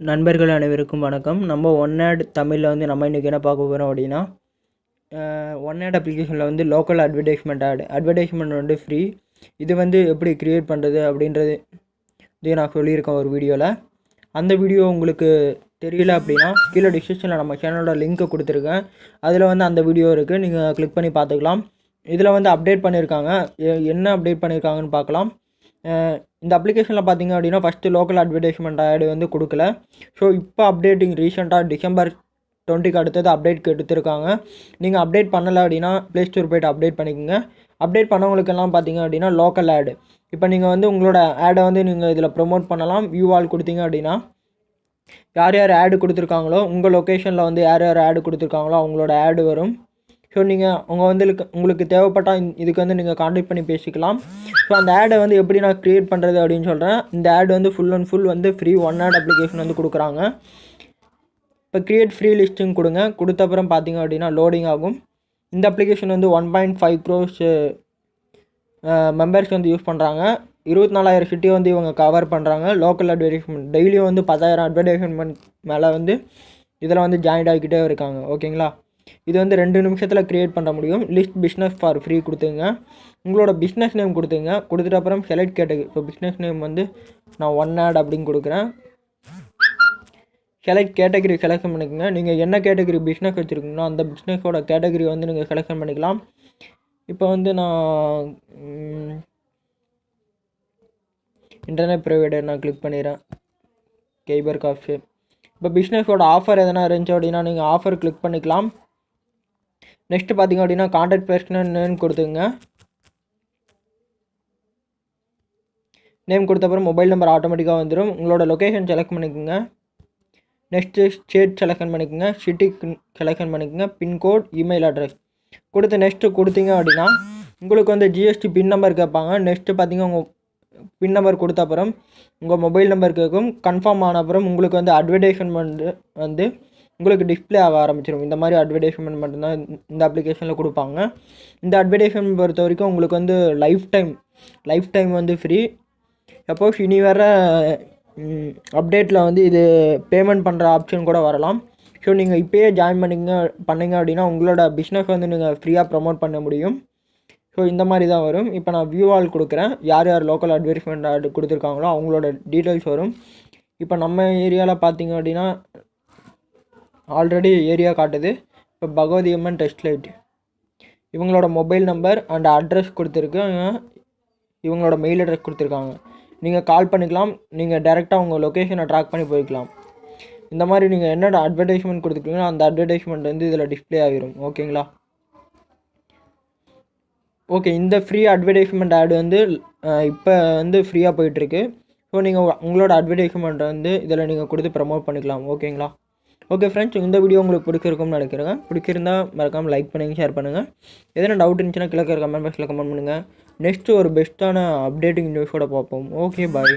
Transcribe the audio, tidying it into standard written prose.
நண்பர்கள் அனைவருக்கும் வணக்கம். நம்ம OneAd தமிழில் வந்து நம்ம இன்றைக்கி என்ன பார்க்க போகிறோம் அப்படின்னா, OneAd அப்ளிகேஷனில் வந்து லோக்கல் அட்வர்டைஸ்மெண்ட் வந்து ஃப்ரீ. இது வந்து எப்படி க்ரியேட் பண்ணுறது அப்படின்றது நான் சொல்லியிருக்கேன் ஒரு வீடியோவில். அந்த வீடியோ உங்களுக்கு தெரியல அப்படின்னா கீழே டிஸ்கிரிப்ஷனில் நம்ம சேனலோட லிங்க்கை கொடுத்துருக்கேன். அதில் வந்து அந்த வீடியோ இருக்குது, நீங்கள் கிளிக் பண்ணி பார்த்துக்கலாம். இதில் வந்து அப்டேட் பண்ணியிருக்காங்க. என்ன அப்டேட் பண்ணியிருக்காங்கன்னு பார்க்கலாம். இந்த அப்ளிகேஷனில் பார்த்தீங்க அப்படின்னா ஃபஸ்ட்டு லோக்கல் அட்வர்டைஸ்மெண்ட் ஆட் வந்து கொடுக்கல. ஸோ இப்போ அப்டேட்டிங் ரீசெண்டாக டிசம்பர் 20க்கு அடுத்தது அப்டேட் எடுத்திருக்காங்க. நீங்கள் அப்டேட் பண்ணலை அப்படின்னா ப்ளே ஸ்டோர் போய்ட்டு அப்டேட் பண்ணிக்கோங்க. அப்டேட் பண்ணவங்களுக்கெல்லாம் பார்த்தீங்க அப்படின்னா லோக்கல் ஆடு. இப்போ நீங்கள் வந்து உங்களோட ஆடை வந்து நீங்கள் இதில் ப்ரொமோட் பண்ணலாம். வியூ ஆல் கொடுத்தீங்க அப்படின்னா யார் யார் ஆடு கொடுத்துருக்காங்களோ, உங்கள் லொக்கேஷனில் வந்து யார் யார் ஆடு கொடுத்துருக்காங்களோ அவங்களோட ஆடு வரும். ஸோ நீங்கள் உங்களுக்கு தேவைப்பட்டால் இதுக்கு வந்து நீங்கள் கான்டாக்ட் பண்ணி பேசிக்கலாம். ஸோ அந்த ஆடை வந்து எப்படி நான் க்ரியேட் பண்ணுறது அப்படின்னு சொல்கிறேன். இந்த ஆட் வந்து ஃபுல் அண்ட் ஃபுல் வந்து ஃப்ரீ OneAd அப்ளிகேஷன் வந்து கொடுக்குறாங்க. இப்போ க்ரியேட் ஃப்ரீ லிஸ்ட்டுன்னு கொடுங்க. கொடுத்த அப்புறம் பார்த்தீங்க அப்படின்னா லோடிங் ஆகும். இந்த அப்ளிகேஷன் வந்து 1.5 crores மெம்பர்ஸ் வந்து யூஸ் பண்ணுறாங்க. 24,000 சிட்டியை வந்து இவங்க கவர் பண்ணுறாங்க. லோக்கல் அட்வர்டைஸ்மெண்ட் டெய்லியும் வந்து 10,000 அட்வர்டைஸ்மெண்ட் மேலே வந்து இதில் வந்து ஜாயின்ட் ஆகிக்கிட்டே இருக்காங்க. ஓகேங்களா? இது வந்து 2 நிமிஷத்தில் க்ரியேட் பண்ண முடியும். லிஸ்ட் பிஸ்னஸ் ஃபார் ஃப்ரீ கொடுத்துங்க. உங்களோட பிஸ்னஸ் நேம் கொடுத்துங்க. கொடுத்துட்டு அப்புறம் செலக்ட் கேட்டகரி. இப்போ பிஸ்னஸ் நேம் வந்து நான் OneAd அப்படின்னு கொடுக்குறேன். செலக்ட் கேட்டகரி செலெக்ஷன் பண்ணிக்கோங்க. நீங்கள் என்ன கேட்டகரி பிஸ்னஸ் வச்சுருக்கீங்களோ அந்த பிஸ்னஸோட கேட்டகரி வந்து நீங்கள் செலெக்ஷன் பண்ணிக்கலாம். இப்போ வந்து நான் இன்டர்நெட் ப்ரொவைடர் நான் கிளிக் பண்ணிடுறேன். கேபர் காஃப்ஸு. இப்போ பிஸ்னஸோட ஆஃபர் எதனா இருந்துச்சு அப்படின்னா நீங்கள் ஆஃபர் கிளிக் பண்ணிக்கலாம். நெக்ஸ்ட்டு பார்த்தீங்க அப்படின்னா கான்டாக்ட் பர்சன் நேம் கொடுத்துங்க. நேம் கொடுத்த அப்புறம் மொபைல் நம்பர் ஆட்டோமேட்டிக்காக வந்துடும். உங்களோட லொக்கேஷன் செலக்ட் பண்ணிக்கோங்க. நெக்ஸ்ட்டு ஸ்டேட் செலெக்ஷன் பண்ணிக்கோங்க. சிட்டி செலெக்ஷன் பண்ணிக்கோங்க. பின்கோட், இமெயில் அட்ரஸ் கொடுத்து நெக்ஸ்ட்டு கொடுத்தீங்க அப்படின்னா உங்களுக்கு வந்து ஜிஎஸ்டி பின் நம்பர் கேட்பாங்க. நெக்ஸ்ட்டு பார்த்தீங்க உங்கள் பின் நம்பர் கொடுத்த அப்புறம் உங்கள் மொபைல் நம்பர் கேட்கும். கன்ஃபார்ம் ஆன அப்புறம் உங்களுக்கு வந்து அட்வர்டைஸ்மெண்ட் வந்து உங்களுக்கு டிஸ்பிளே ஆக ஆரம்பிச்சிடும். இந்த மாதிரி அட்வர்டைஸ்மெண்ட் மட்டும்தான் இந்த அப்ளிகேஷனில் கொடுப்பாங்க. இந்த அட்வர்டைஸ்மெண்ட் பொறுத்த வரைக்கும் உங்களுக்கு வந்து லைஃப் டைம் வந்து ஃப்ரீ. சப்போஸ் இனி வர அப்டேட்டில் வந்து இது பேமெண்ட் பண்ணுற ஆப்ஷன் கூட வரலாம். ஸோ நீங்கள் இப்போயே ஜாயின் பண்ணிங்க அப்படின்னா உங்களோட பிஸ்னஸ் வந்து நீங்கள் ஃப்ரீயாக ப்ரமோட் பண்ண முடியும். ஸோ இந்த மாதிரி தான் வரும். இப்போ நான் வியூ ஆல் கொடுக்குறேன். யார் யார் லோக்கல் அட்வர்டைஸ்மெண்ட் ஆட் கொடுத்துருக்காங்களோ அவங்களோட டீட்டெயில்ஸ் வரும். இப்போ நம்ம ஏரியாவில் பார்த்தீங்க அப்படின்னா ஆல்ரெடி ஏரியா காட்டுது. இப்போ பகவதி அம்மன் டெஸ்ட் லைட் இவங்களோட மொபைல் நம்பர் அண்ட் அட்ரஸ் கொடுத்துருக்காங்க. இவங்களோட மெயில் அட்ரஸ் கொடுத்துருக்காங்க. நீங்கள் கால் பண்ணிக்கலாம். நீங்கள் டேரெக்டாக உங்கள் லொக்கேஷனை ட்ராக் பண்ணி போய்க்கலாம். இந்த மாதிரி நீங்கள் என்னோட அட்வர்டைஸ்மெண்ட் கொடுத்துருக்கீங்களோ அந்த அட்வர்டைஸ்மெண்ட் வந்து இதில் டிஸ்பிளே ஆகிரும். ஓகேங்களா? ஓகே, இந்த ஃப்ரீ அட்வர்டைஸ்மெண்ட் ஆட் வந்து இப்போ வந்து ஃப்ரீயாக போயிட்டுருக்கு. ஸோ நீங்கள் உங்களோட அட்வர்டைஸ்மெண்ட்டை வந்து இதில் நீங்கள் கொடுத்து ப்ரமோட் பண்ணிக்கலாம். ஓகேங்களா? ஓகே ஃப்ரெண்ட்ஸ், இந்த வீடியோ உங்களுக்கு பிடிச்சிருக்கும்னு நினைக்கிறேங்க. பிடிச்சிருந்தா மறக்காமல் லைக் பண்ணுங்கள், ஷேர் பண்ணுங்கள். எதனா டவுட் இருந்துச்சுன்னா கீழே கமெண்ட் பாக்ஸில் கமெண்ட் பண்ணுங்கள். நெக்ஸ்ட்டு ஒரு பெஸ்ட்டான அப்டேட்டிங் நியூஸோட பார்ப்போம். ஓகே, பாய்.